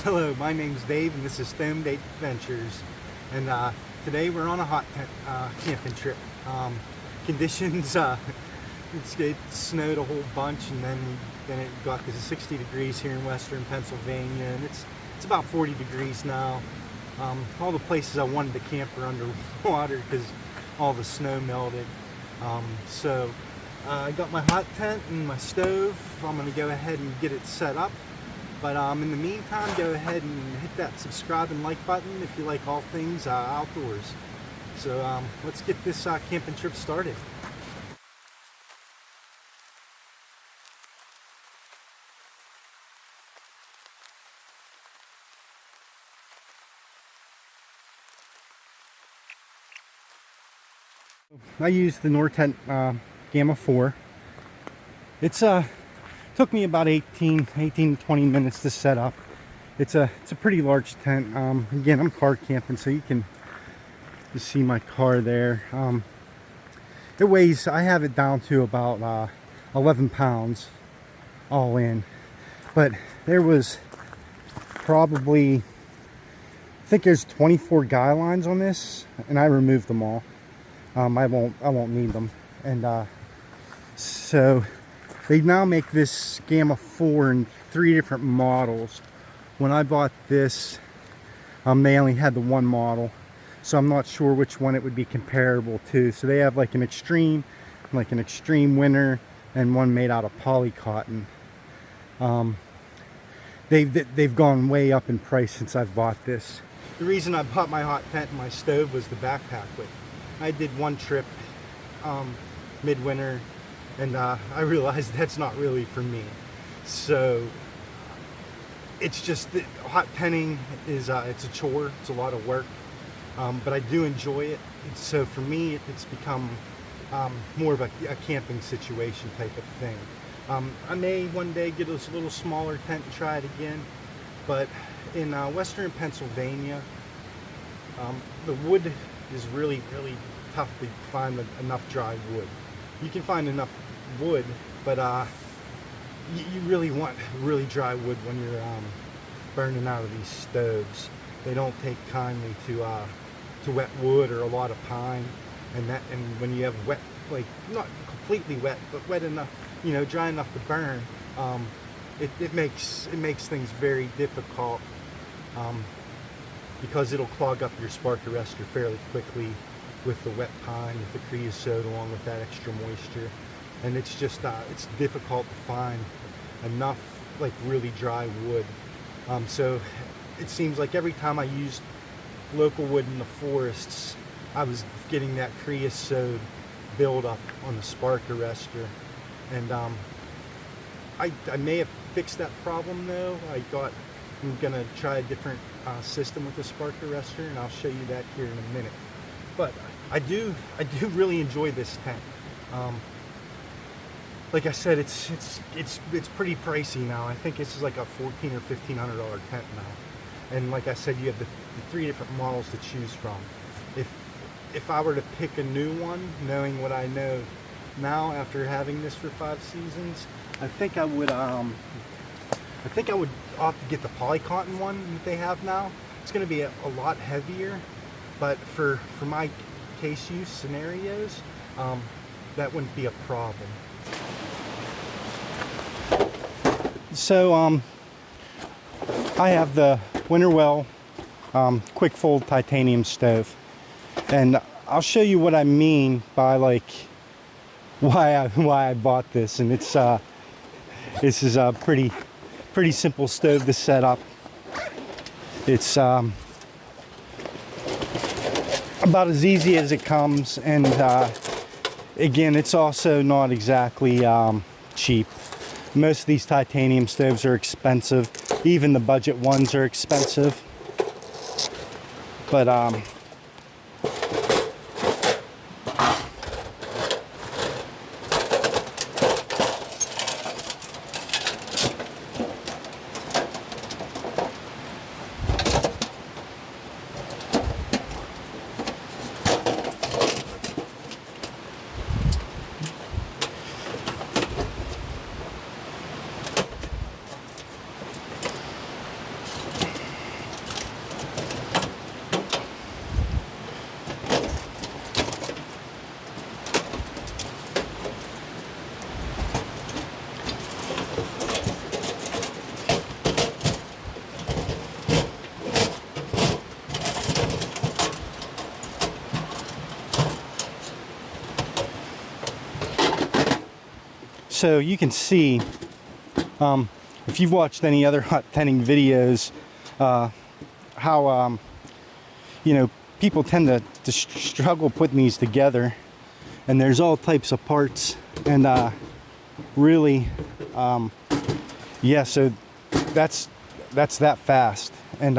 Hello, my name's Dave and this is stoned.ape.adventures, and today we're on a hot tent camping trip. Conditions, it snowed a whole bunch, and then it got to 60 degrees here in western Pennsylvania, and it's about 40 degrees now. All the places I wanted to camp are underwater because all the snow melted. So I got my hot tent and my stove. I'm going to go ahead and get it set up. But in the meantime, go ahead and hit that subscribe and like button if you like all things outdoors. So let's get this camping trip started. I used the Nortent Gamma 4. It's took me about 18 to 20 minutes to set up. It's a pretty large tent. Again, I'm car camping, so you can just see my car there. It weighs, I have it down to about 11 pounds all in, but there was probably, I think there's 24 guy lines on this, and I removed them all. I won't need them. And so they now make this Gamma 4 in 3 different models. When I bought this, they only had the one model, so I'm not sure which one it would be comparable to. So they have like an extreme winter, and one made out of poly cotton. They've gone way up in price since I've bought this. The reason I bought my hot tent and my stove was the backpack with. I did one trip midwinter, and I realized that's not really for me. So it's just, hot tenting is it's a chore, it's a lot of work, but I do enjoy it. So for me, it's become more of a camping situation type of thing. I may one day get a little smaller tent and try it again, but in western Pennsylvania, the wood is really tough to find enough dry wood. You can find enough wood, but you really want really dry wood when you're burning out of these stoves. They don't take kindly to wet wood or a lot of pine, and when you have wet, like not completely wet, but wet enough, dry enough to burn, it makes things very difficult, because it'll clog up your spark arrestor fairly quickly with the wet pine, with the creosote, along with that extra moisture. And it's just it's difficult to find enough like really dry wood. So it seems like every time I used local wood in the forests, I was getting that creosote buildup on the spark arrestor. And I may have fixed that problem though. I'm gonna try a different system with the spark arrestor, and I'll show you that here in a minute. But I do really enjoy this tent. Like I said, it's pretty pricey now. I think this is like a $1,400 or $1,500 tent now. And like I said, you have the 3 different models to choose from. If I were to pick a new one, knowing what I know now after having this for 5 seasons, I think I would opt to get the poly cotton one that they have now. It's going to be a lot heavier, but for my case use scenarios, that wouldn't be a problem. So I have the winnerwell quick fold titanium stove, and I'll show you what I mean by like why I bought this. And it's this is a pretty simple stove to set up. It's about as easy as it comes, and again, it's also not exactly cheap. Most of these titanium stoves are expensive. Even the budget ones are expensive. But So you can see, if you've watched any other hot tenning videos, how you know, people tend to struggle putting these together, and there's all types of parts, and really, yeah, so that's that fast, and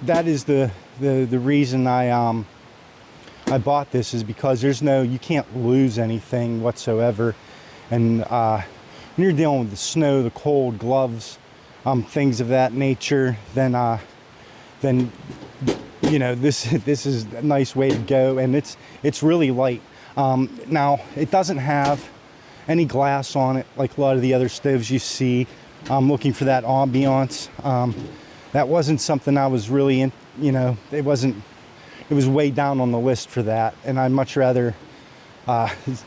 that is the reason I bought this, is because you can't lose anything whatsoever. And when you're dealing with the snow, the cold, gloves, things of that nature, then you know, this is a nice way to go, and it's really light. Now it doesn't have any glass on it like a lot of the other stoves you see. I'm looking for that ambiance. That wasn't something I was really in, you know, it was way down on the list for that, and I'd much rather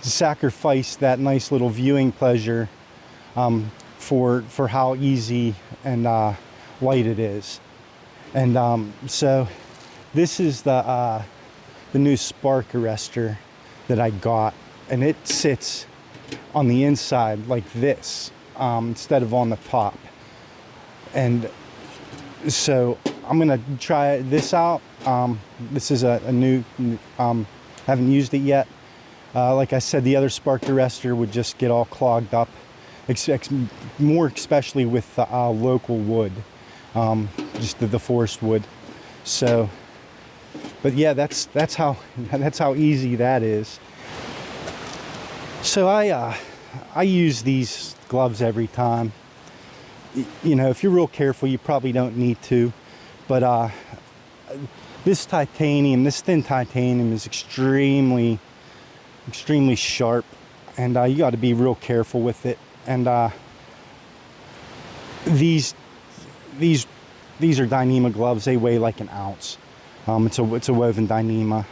sacrifice that nice little viewing pleasure for how easy and light it is. And so this is the new spark arrestor that I got, and it sits on the inside like this, instead of on the top. And so I'm gonna try this out. This is a new, haven't used it yet. Like I said, the other spark arrestor would just get all clogged up, more especially with the local wood, just the forest wood. So, but yeah, that's how easy that is. So I use these gloves every time. You know, if you're real careful, you probably don't need to, but this thin titanium is extremely sharp, and you got to be real careful with it. And these are Dyneema gloves. They weigh like an ounce. It's a woven Dyneema,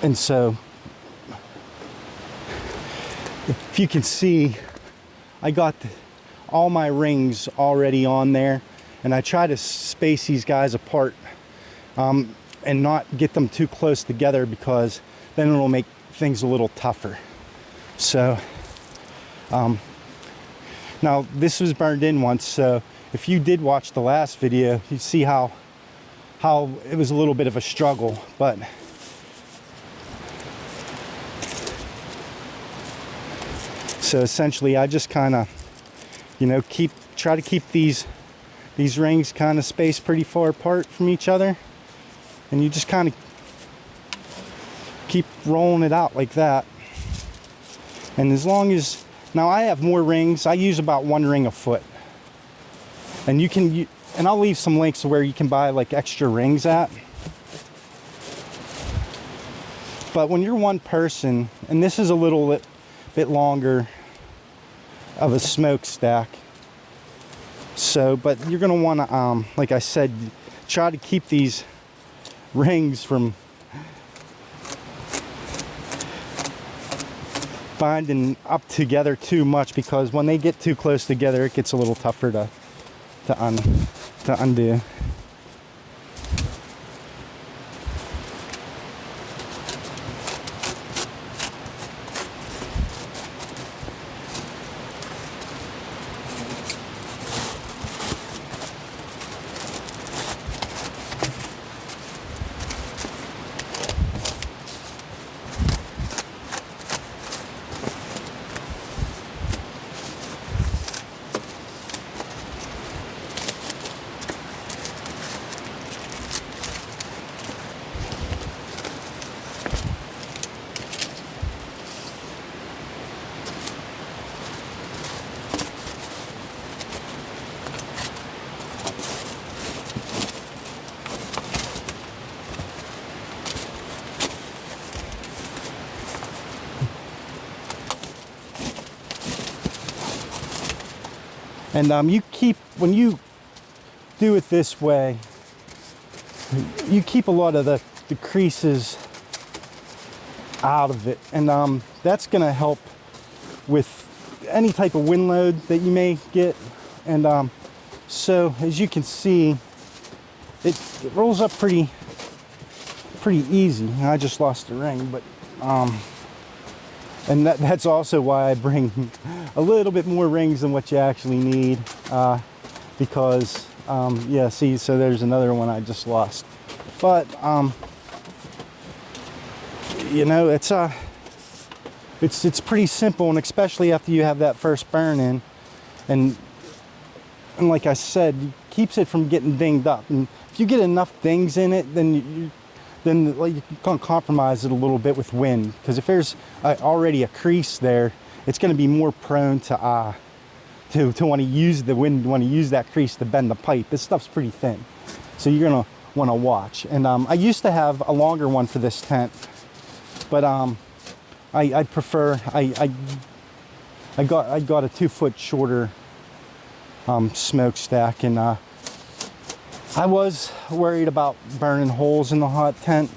and so if you can see, I got all my rings already on there, and I try to space these guys apart and not get them too close together, because then it'll make things a little tougher. So now this was burned in once, so if you did watch the last video, you see how it was a little bit of a struggle, but so essentially I just kind of, you know, try to keep these rings kind of spaced pretty far apart from each other, and you just kind of keep rolling it out like that. And as long as, now I have more rings, I use about 1 ring a foot, and and I'll leave some links to where you can buy like extra rings at. But when you're one person, and this is a little bit longer of a smokestack, so, but you're gonna want to, like I said, try to keep these rings from binding up together too much, because when they get too close together, it gets a little tougher to undo. And when you do it this way, you keep a lot of the creases out of it, and that's going to help with any type of wind load that you may get. And so as you can see, it rolls up pretty easy. I just lost the ring, but And that's also why I bring a little bit more rings than what you actually need, because yeah, see, so there's another one I just lost. But you know, it's pretty simple, and especially after you have that first burn in, and like I said, it keeps it from getting dinged up. And if you get enough dings in it, then like, you can compromise it a little bit with wind, because if there's already a crease there, it's going to be more prone to want to use the wind, want to use that crease to bend the pipe. This stuff's pretty thin, so you're going to want to watch. And I used to have a longer one for this tent, but I prefer, I got a 2-foot shorter smokestack, and I was worried about burning holes in the hot tent,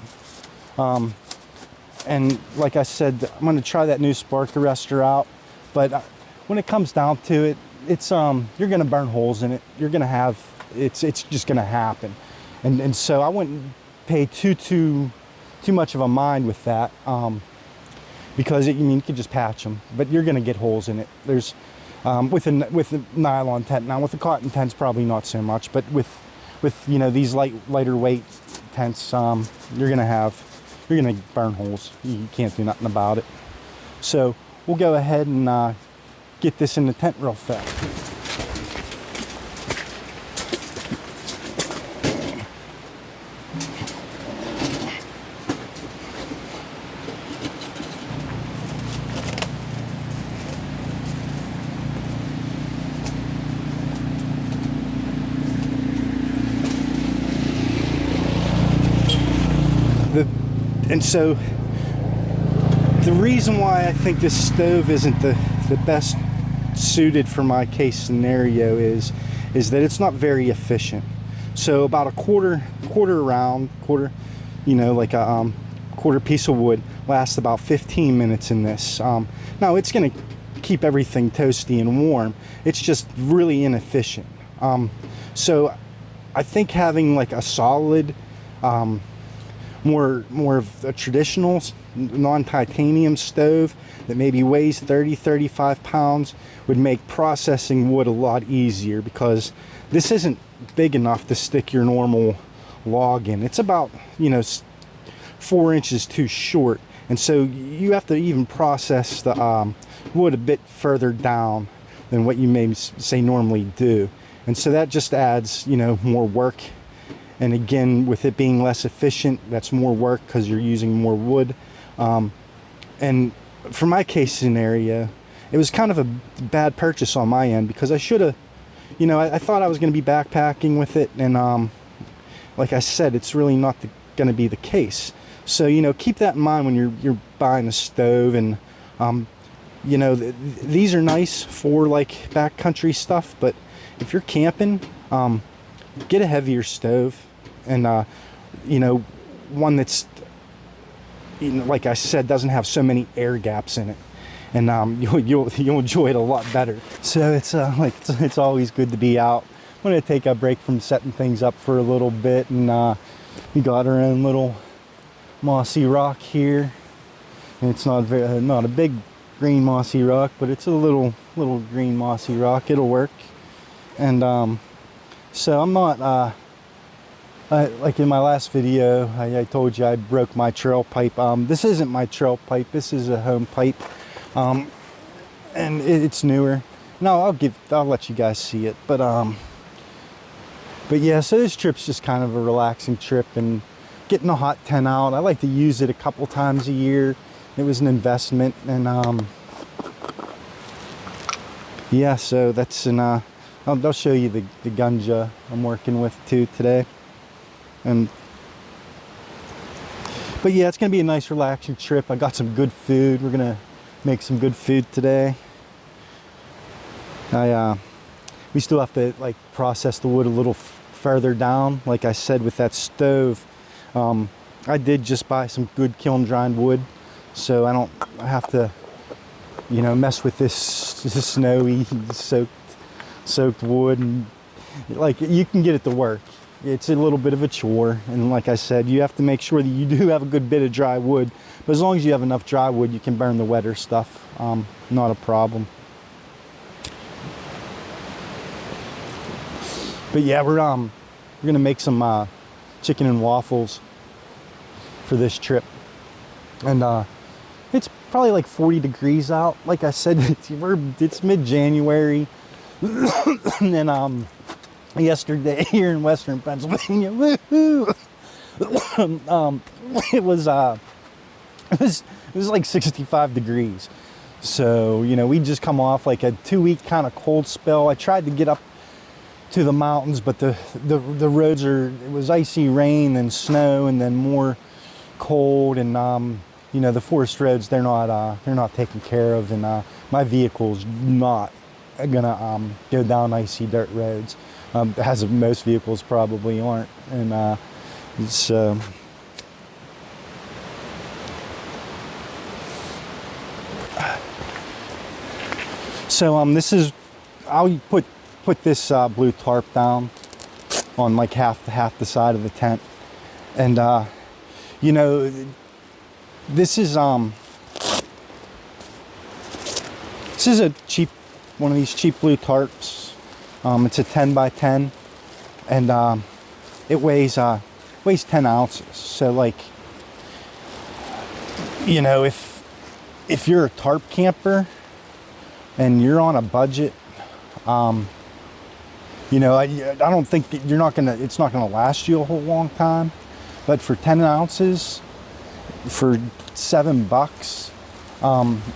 and like I said, I'm going to try that new spark arrestor out. But when it comes down to it, it's you're going to burn holes in it. You're going to have, it's just going to happen, and so I wouldn't pay too much of a mind with that, because you could just patch them, but you're going to get holes in it. There's with a nylon tent. Now with the cotton tents, probably not so much, but with you know, these lighter weight tents, you're gonna burn holes. You can't do nothing about it. So we'll go ahead and get this in the tent real fast. And so the reason why I think this stove isn't the best suited for my case scenario is that it's not very efficient. So about a quarter round, you know, like a quarter piece of wood lasts about 15 minutes in this. Now it's going to keep everything toasty and warm. It's just really inefficient. So I think having like a solid, more of a traditional non-titanium stove that maybe weighs 30-35 pounds would make processing wood a lot easier, because this isn't big enough to stick your normal log in. It's about, you know, 4 inches too short, and so you have to even process the wood a bit further down than what you may say normally do, and so that just adds, you know, more work. And again, with it being less efficient, that's more work because you're using more wood. And for my case scenario, it was kind of a bad purchase on my end, because I should have, you know, I thought I was going to be backpacking with it, and like I said, it's really not going to be the case. So, you know, keep that in mind when you're buying a stove. And you know, these are nice for like backcountry stuff, but if you're camping, get a heavier stove, and you know, one that's, you know, like I said, doesn't have so many air gaps in it, and you'll enjoy it a lot better. So it's it's always good to be out. I'm gonna take a break from setting things up for a little bit, and we got our own little mossy rock here, and it's not a big green mossy rock, but it's a little green mossy rock. It'll work. And so I'm not like in my last video, I told you I broke my trail pipe. This isn't my trail pipe. This is a home pipe, and it's newer. No, I'll let you guys see it. But yeah, so this trip's just kind of a relaxing trip, and getting the hot tent out. I like to use it a couple times a year. It was an investment, and yeah, so that's an I'll show you the gunja I'm working with too today. But yeah, it's gonna be a nice relaxing trip. I got some good food. We're gonna make some good food today. We still have to like process the wood a little further down. Like I said, with that stove, I did just buy some good kiln dried wood, so I don't have to, you know, mess with this snowy soaked wood. And like, you can get it to work. it's a little bit of a chore, and like I said, you have to make sure that you do have a good bit of dry wood. But as long as you have enough dry wood, you can burn the wetter stuff. Not a problem. But yeah, we're gonna make some chicken and waffles for this trip, and it's probably like 40 degrees out. Like I said, it's mid-January, and yesterday here in Western Pennsylvania, woohoo! It was like 65 degrees. So, you know, we just come off like a 2-week kind of cold spell. I tried to get up to the mountains, but the roads it was icy rain and snow, and then more cold, and you know, the forest roads, they're not taken care of, and my vehicle's not gonna go down icy dirt roads, as most vehicles probably aren't. And so this is, I'll put this blue tarp down on like half the side of the tent, and you know, this is a cheap one of these cheap blue tarps. It's a 10 by 10, and it weighs 10 ounces. So, like, you know, if you're a tarp camper and you're on a budget, you know, I don't think that it's not gonna last you a whole long time. But for 10 ounces, for $7,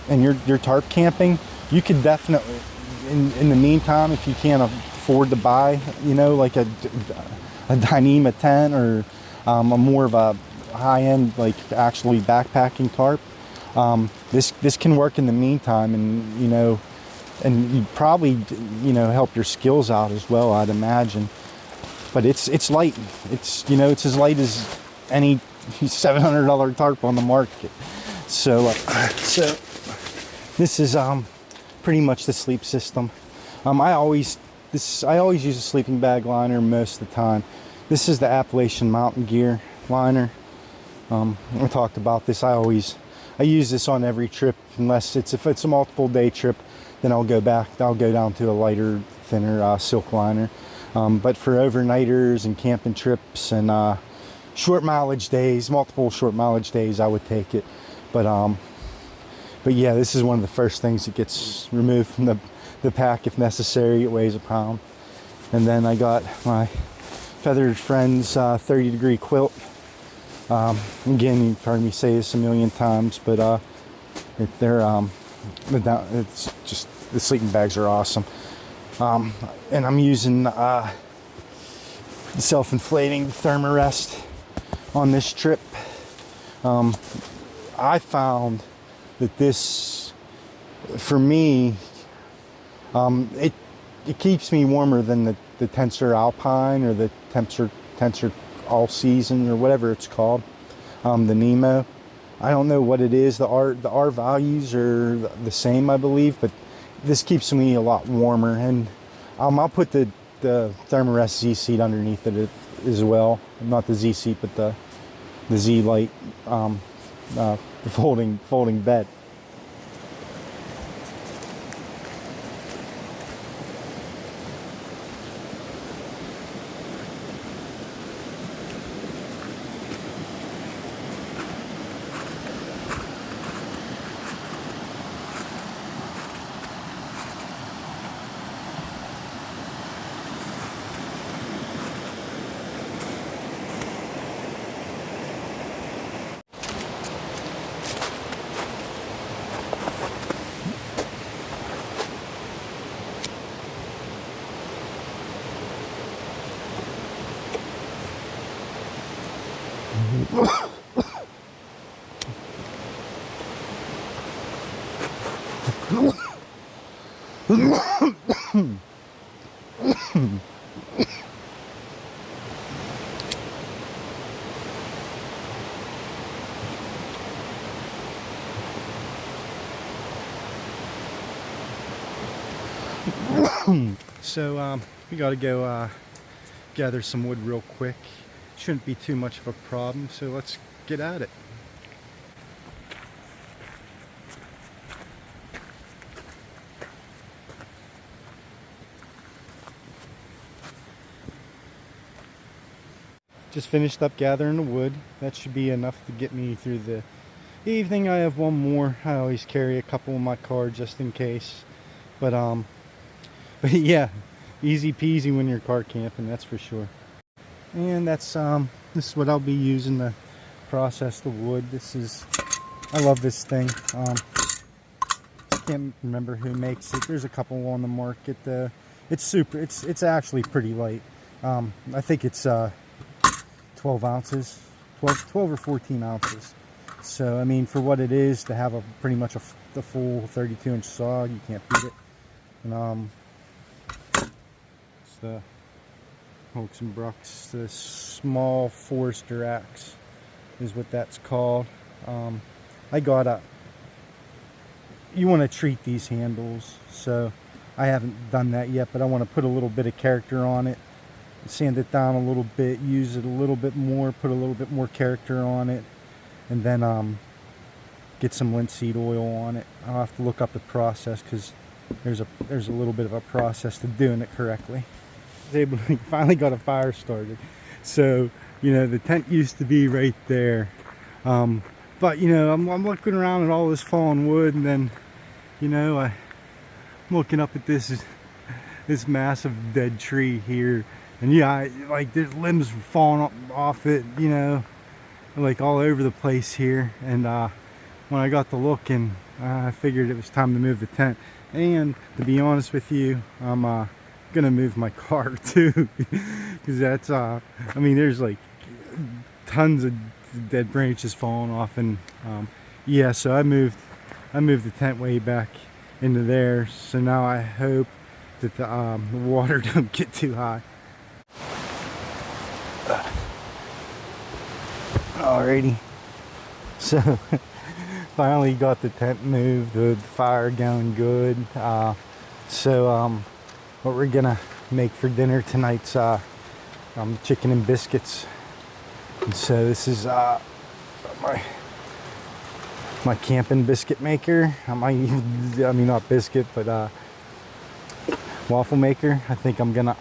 and you're tarp camping, you could definitely, in the meantime, if you can't afford to buy, you know, like a Dyneema tent, or a more of a high-end, like actually backpacking tarp, this can work in the meantime, and you know, and you probably, you know, help your skills out as well, I'd imagine. But it's light. It's, you know, it's as light as any $700 tarp on the market. So so this is pretty much the sleep system. I always use a sleeping bag liner most of the time. This is the Appalachian Mountain Gear liner. We talked about this. I use this on every trip, unless if it's a multiple day trip, then I'll go down to a lighter, thinner silk liner. But for overnighters and camping trips and short mileage days, multiple short mileage days, I would take it. But yeah, this is one of the first things that gets removed from the pack if necessary. It weighs a pound. And then I got my Feathered Friends 30 degree quilt. Again, you've heard me say this a million times, but it's just, the sleeping bags are awesome. And I'm using the self-inflating thermarest on this trip. I found that this, for me, it keeps me warmer than the Tensor Alpine or the Tensor All Season or whatever it's called, the Nemo. I don't know what it is. The R values are the same, I believe, but this keeps me a lot warmer. And I'll put the Thermarest Z seat underneath it as well. Not the Z seat, but the Z Light folding bed. So we got to go gather some wood real quick. Shouldn't be too much of a problem, so let's get at it. Just finished up gathering the wood. That should be enough to get me through the evening. I have one more. I always carry a couple in my car just in case. But yeah, easy peasy when you're car camping, that's for sure. And that's this is what I'll be using to process the wood. I love this thing. Can't remember who makes it. There's a couple on the market. It's actually pretty light. I think it's 12 ounces, 12 or 14 ounces. So I mean, for what it is, to have pretty much the full 32-inch saw, you can't beat it. And it's the Hults Bruk, the small forester axe is what that's called. I got you want to treat these handles, so I haven't done that yet, but I want to put a little bit of character on it, sand it down a little bit, use it a little bit more, put a little bit more character on it, and then get some linseed oil on it. I'll have to look up the process, because there's a little bit of a process to doing it correctly. I was able to finally got a fire started. So you know, the tent used to be right there, but you know, I'm looking around at all this fallen wood, and then you know, I'm looking up at this massive dead tree here, and yeah, like there's limbs falling off it, you know, like all over the place here. And when I got to looking, I figured it was time to move the tent. And to be honest with you, I'm gonna move my car too, because that's I mean, there's like tons of dead branches falling off, and yeah, so I moved the tent way back into there. So now I hope that the water don't get too high. Alrighty, so finally got the tent moved, the fire going good. So what we're gonna make for dinner tonight's chicken and biscuits. And so this is my camping biscuit maker. I mean not biscuit, but waffle maker. I think I'm gonna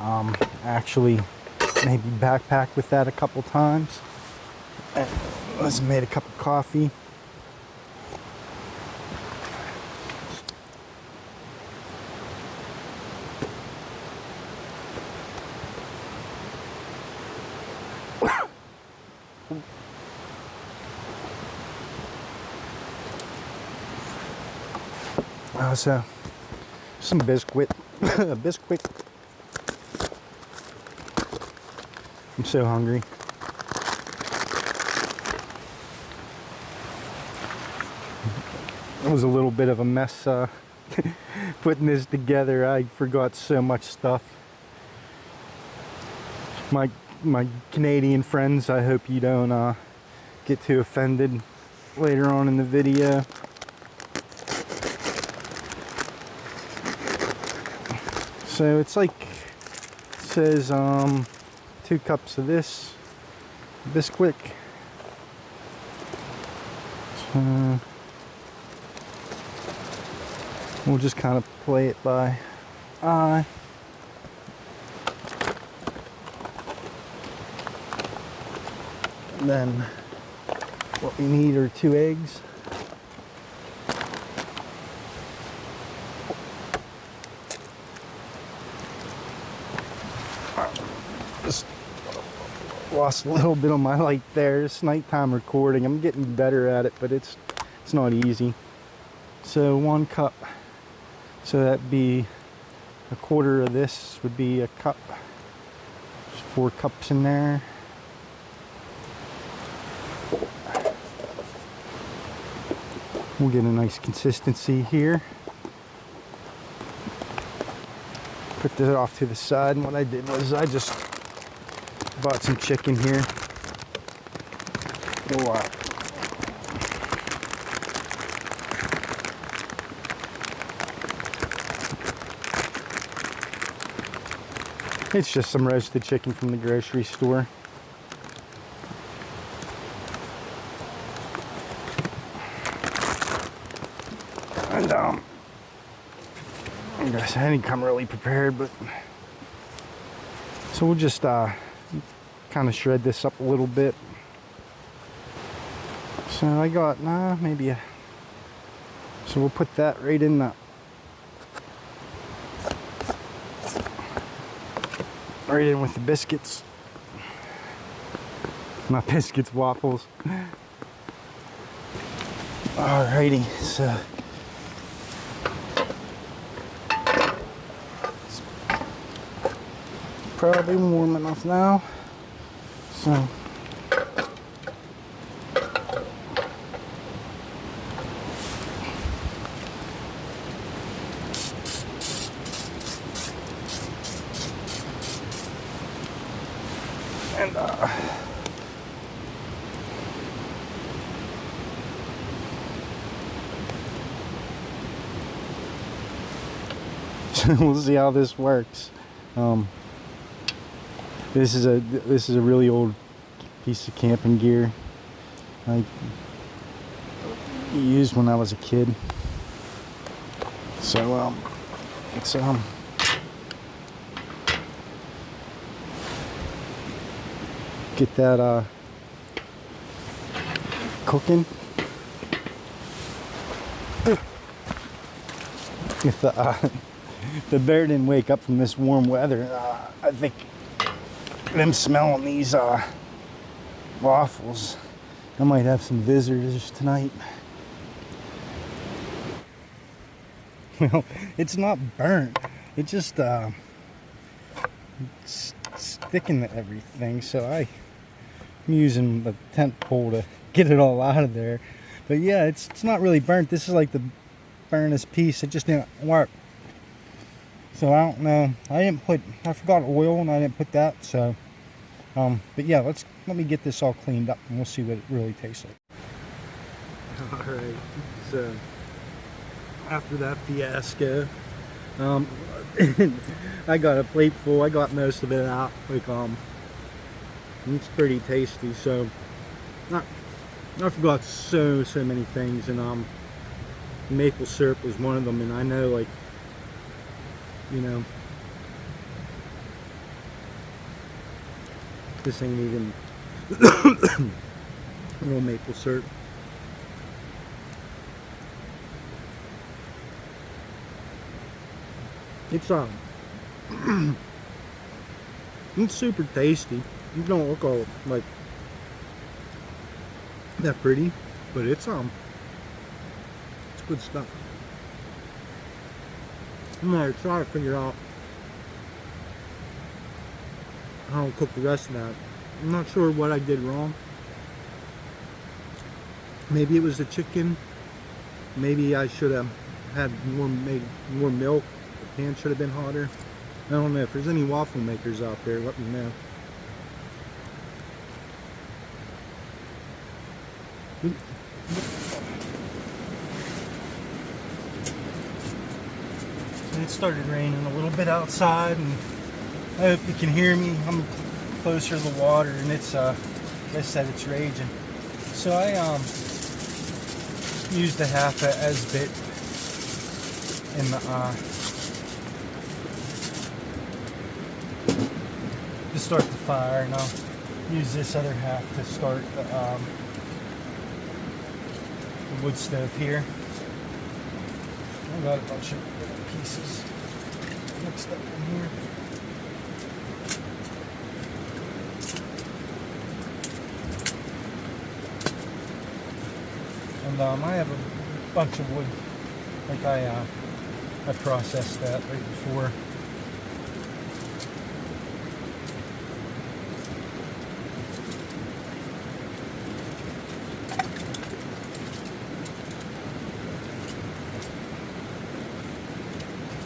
actually maybe backpack with that a couple times. And let's made a cup of coffee. So some biscuit. Biscuit. I'm so hungry. It was a little bit of a mess putting this together. I forgot so much stuff. My Canadian friends, I hope you don't get too offended later on in the video. So it's like, it says 2 cups of this biscuit. So we'll just kind of play it by eye. And then what we need are 2 eggs. Just lost a little bit on my light there. It's nighttime recording. I'm getting better at it, but it's not easy. So 1 cup. So that'd be a quarter of this would be a cup. There's 4 cups in there. We'll get a nice consistency here. Put that off to the side, and what I did was I just bought some chicken here. It's just some roasted chicken from the grocery store. And I guess I didn't come really prepared, but so we'll just kind of shred this up a little bit. So I got so we'll put that right in the right in with the biscuits. Not biscuits, waffles. Alrighty, so it's probably warm enough now. So and we'll see how this works. This is a really old piece of camping gear I used when I was a kid. So it's get that cooking. If the bear didn't wake up from this warm weather, I think them smelling these waffles, I might have some visitors tonight. Well, it's not burnt. It just it's sticking to everything, so I'm using the tent pole to get it all out of there. But yeah, it's not really burnt. This is like the burnest piece. It just didn't work. So I don't know. I forgot oil and I didn't put that. So, but yeah, let me get this all cleaned up and we'll see what it really tastes like. All right. So after that fiasco, I got a plate full. I got most of it out. Like it's pretty tasty. So I forgot so many things, and maple syrup was one of them. And I know, like, you know, this ain't even real maple syrup. It's it's super tasty. It don't look all like that pretty, but it's good stuff. I'm gonna try to figure out how to cook the rest of that. I'm not sure what I did wrong. Maybe it was the chicken. Maybe I should have had made more milk. The pan should have been hotter. I don't know. If there's any waffle makers out there, let me know. It started raining a little bit outside, and I hope you can hear me. I'm closer to the water, and it's like I said, it's raging. So I used a half a S-bit in the to start the fire, and I'll use this other half to start the wood stove here. I got a bunch of pieces mixed up in here. And I have a bunch of wood, like I processed that right before.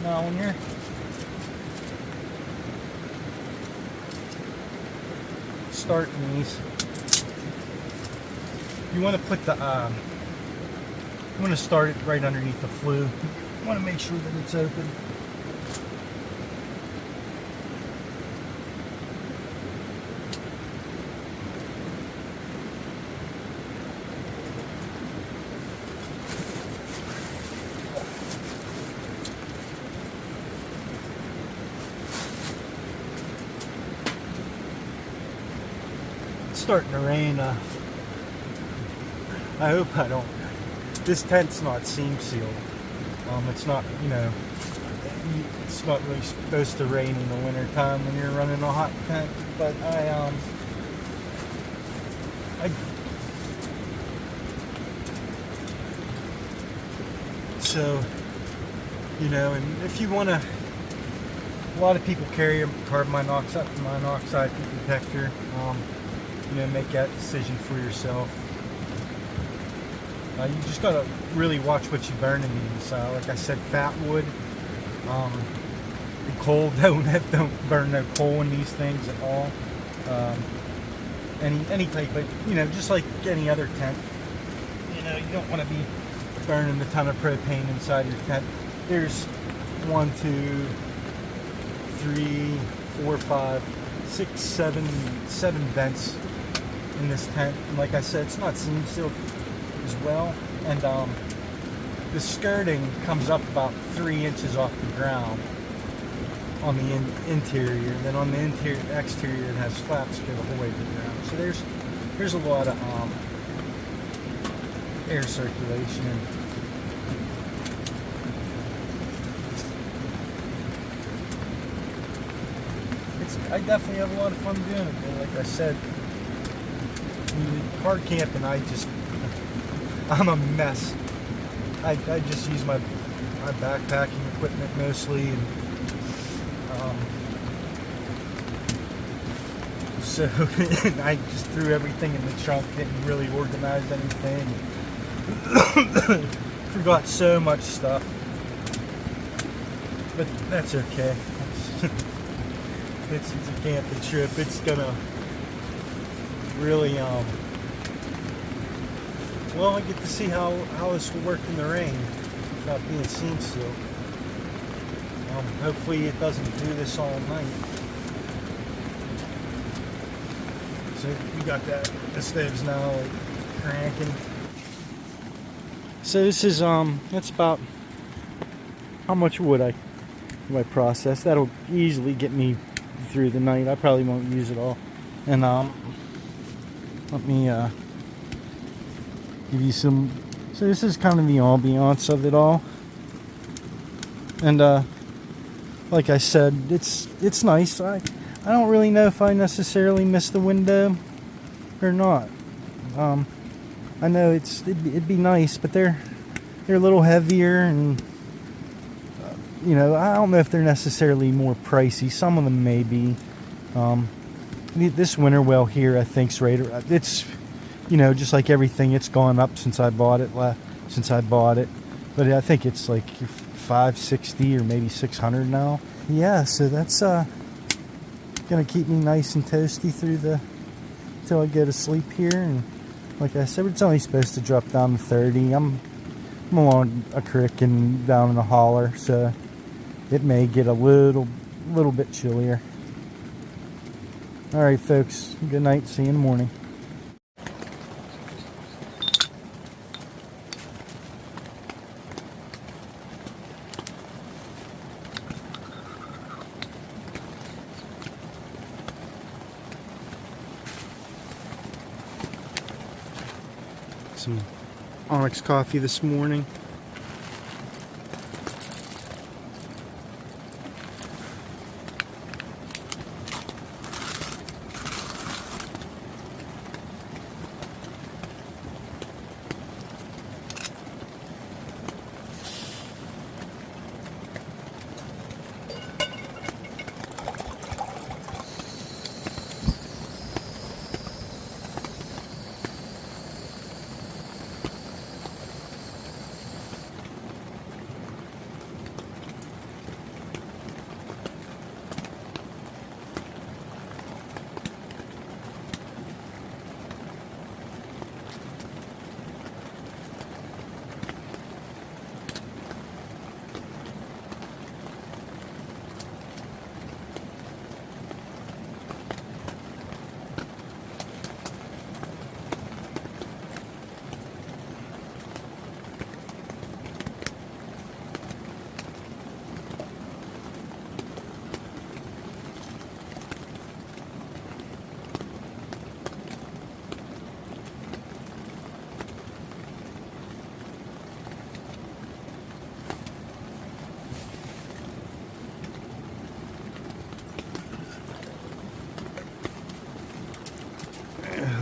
Now when you're starting these, you want to put the you want to start it right underneath the flue. You want to make sure that it's open. starting to rain. I hope I don't. This tent's not seam sealed. It's not, you know, it's not really supposed to rain in the winter time when you're running a hot tent. But so, you know, and if you want to, a lot of people carry a carbon monoxide detector. You know, make that decision for yourself. You just gotta really watch what you burn in these. Like I said, fat wood. The coal, don't burn no coal in these things at all. Any type, but you know, just like any other tent, you know, you don't want to be burning a ton of propane inside your tent. There's 1, 2, 3, 4, 5, 6, 7 vents in this tent. And like I said, it's not seam sealed as well, and the skirting comes up about 3 inches off the ground on the interior, and then on the exterior it has flaps go the whole way to the ground. So there's a lot of air circulation. I definitely have a lot of fun doing it, but like I said, hard camping, I'm a mess. I just use my backpacking equipment mostly, and so I just threw everything in the trunk, didn't really organize anything. Forgot so much stuff, but that's okay. It's a camping trip. It's gonna really well, I get to see how this will work in the rain without being seam sealed. Hopefully it doesn't do this all night. So we got the stoves now like cranking. So this is that's about how much wood I process. That'll easily get me through the night. I probably won't use it all. And let me give you some. So this is kind of the ambiance of it all. And like I said, it's nice. I don't really know if I necessarily miss the window or not. I know it'd be nice, but they're a little heavier, and you know, I don't know if they're necessarily more pricey. Some of them may be. This winnerwell here, I think's right. It's, you know, just like everything, it's gone up since I bought it. But I think it's like $560 or maybe $600 now. Yeah, so that's gonna keep me nice and toasty through till I go to sleep here. And like I said, it's only supposed to drop down to 30. I'm along a creek and down in a holler, so it may get a little bit chillier. All right, folks. Good night. See you in the morning. Some Onyx coffee this morning.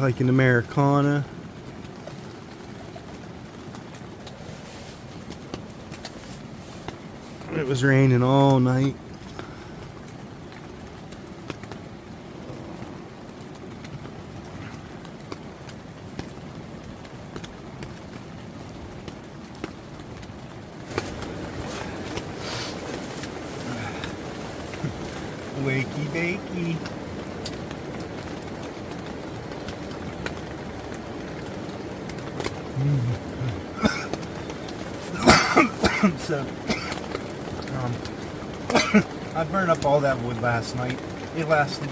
like an Americana. It was raining all night. Wakey bakey. So, I burned up all that wood last night. It lasted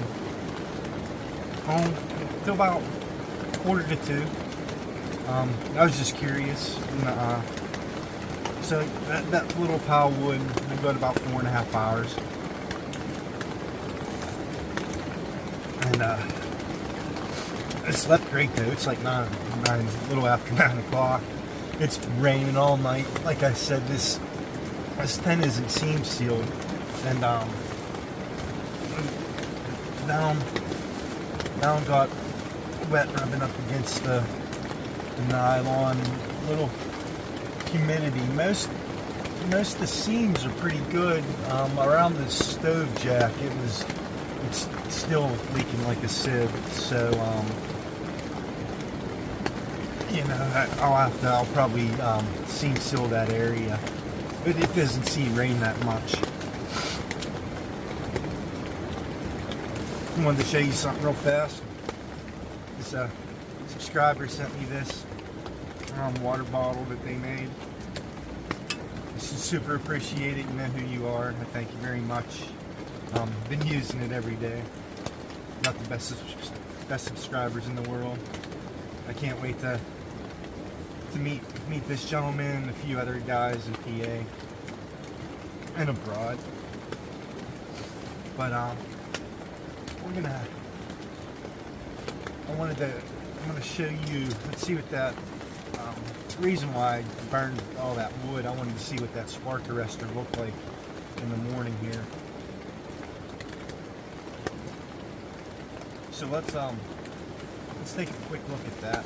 till about 1:45. I was just curious. And, so that little pile of wood, I got about 4.5 hours. And I slept great though. It's like 9, a little after 9 o'clock. It's raining all night. Like I said, this tent isn't seam sealed, and down got wet rubbing up against the nylon. Little humidity. Most of the seams are pretty good. Around the stove jack, it's still leaking like a sieve. So you know, I'll probably seam seal that area, but it doesn't seem rain that much. I wanted to show you something real fast. This subscriber sent me this water bottle that they made. This is super appreciated. You know who you are. I thank you very much. Been using it every day. Not the best subscribers in the world. I can't wait to meet this gentleman and a few other guys in PA and abroad. But I'm gonna show you. Let's see what that reason why I burned all that wood. I wanted to see what that spark arrestor looked like in the morning here. So let's take a quick look at that.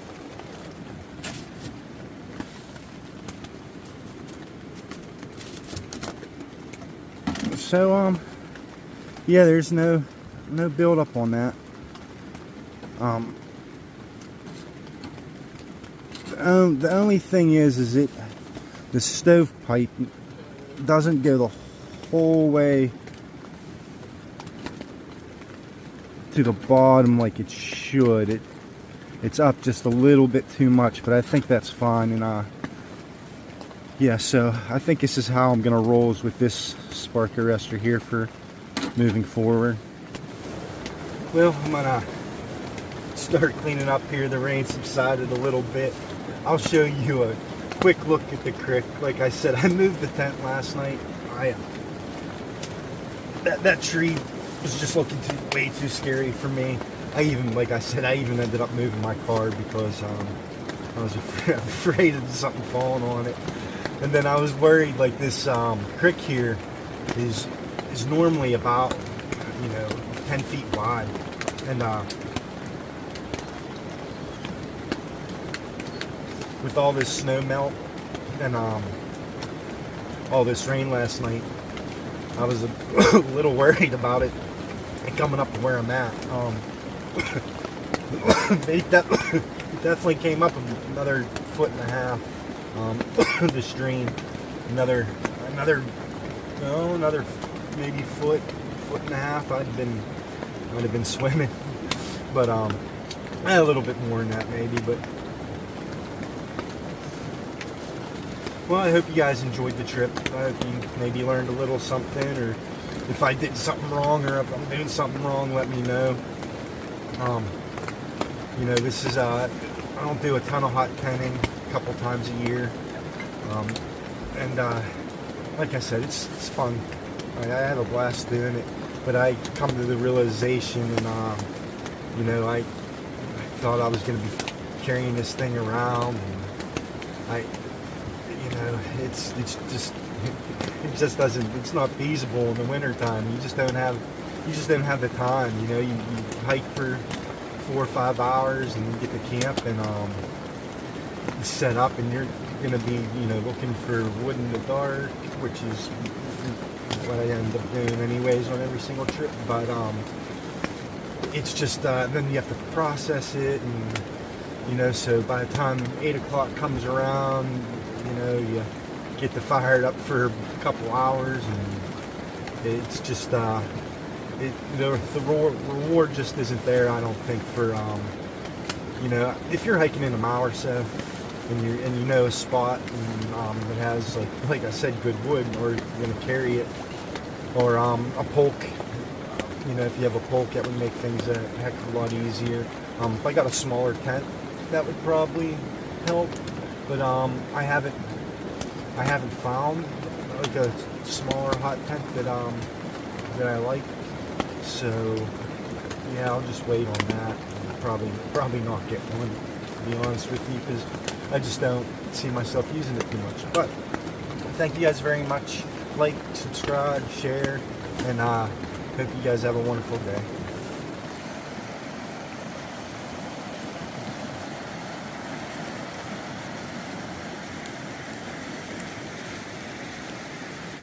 So yeah, there's no build up on that. The only thing is the stovepipe doesn't go the whole way to the bottom like it should. It's up just a little bit too much, but I think that's fine. And yeah, so I think this is how I'm gonna roll, is with this spark arrestor here for moving forward. Well, I'm gonna start cleaning up here. The rain subsided a little bit. I'll show you a quick look at the creek. Like I said, I moved the tent last night. That tree was just looking way too scary for me. Like I said, I even ended up moving my car because I was afraid of something falling on it. And then I was worried, like this creek here is normally about 10 feet wide, and with all this snow melt and all this rain last night, I was a little worried about it coming up to where I'm at. It definitely came up another 1.5 foot. The stream, another maybe foot and a half. I'd have been swimming, but a little bit more than that maybe. But well, I hope you guys enjoyed the trip. I hope you maybe learned a little something, or if I did something wrong, or if I'm doing something wrong, let me know. This is I don't do a ton of hot tenting, a couple times a year, and like I said, it's fun. I have a blast doing it, but I come to the realization, and I thought I was going to be carrying this thing around, and it just doesn't. It's not feasible in the wintertime. You just don't have the time. You hike for 4 or 5 hours and get to camp and set up, and you're gonna be, you know, looking for wood in the dark, which is what I end up doing anyways on every single trip. But it's just then you have to process it, and you know, so by the time 8 o'clock comes around, you know, you get the fired up for a couple hours, and it's just the reward just isn't there, I don't think, for you know, if you're hiking in a mile or so and you know a spot and that has, like I said, good wood, or you're gonna carry it, or a poke. You know, if you have a poke, that would make things a heck of a lot easier. If I got a smaller tent, that would probably help, but I haven't found like a smaller hot tent that I like. So yeah, I'll just wait on that. Probably not get one, to be honest with you, because I just don't see myself using it too much. But thank you guys very much. Like, subscribe, share, and hope you guys have a wonderful day.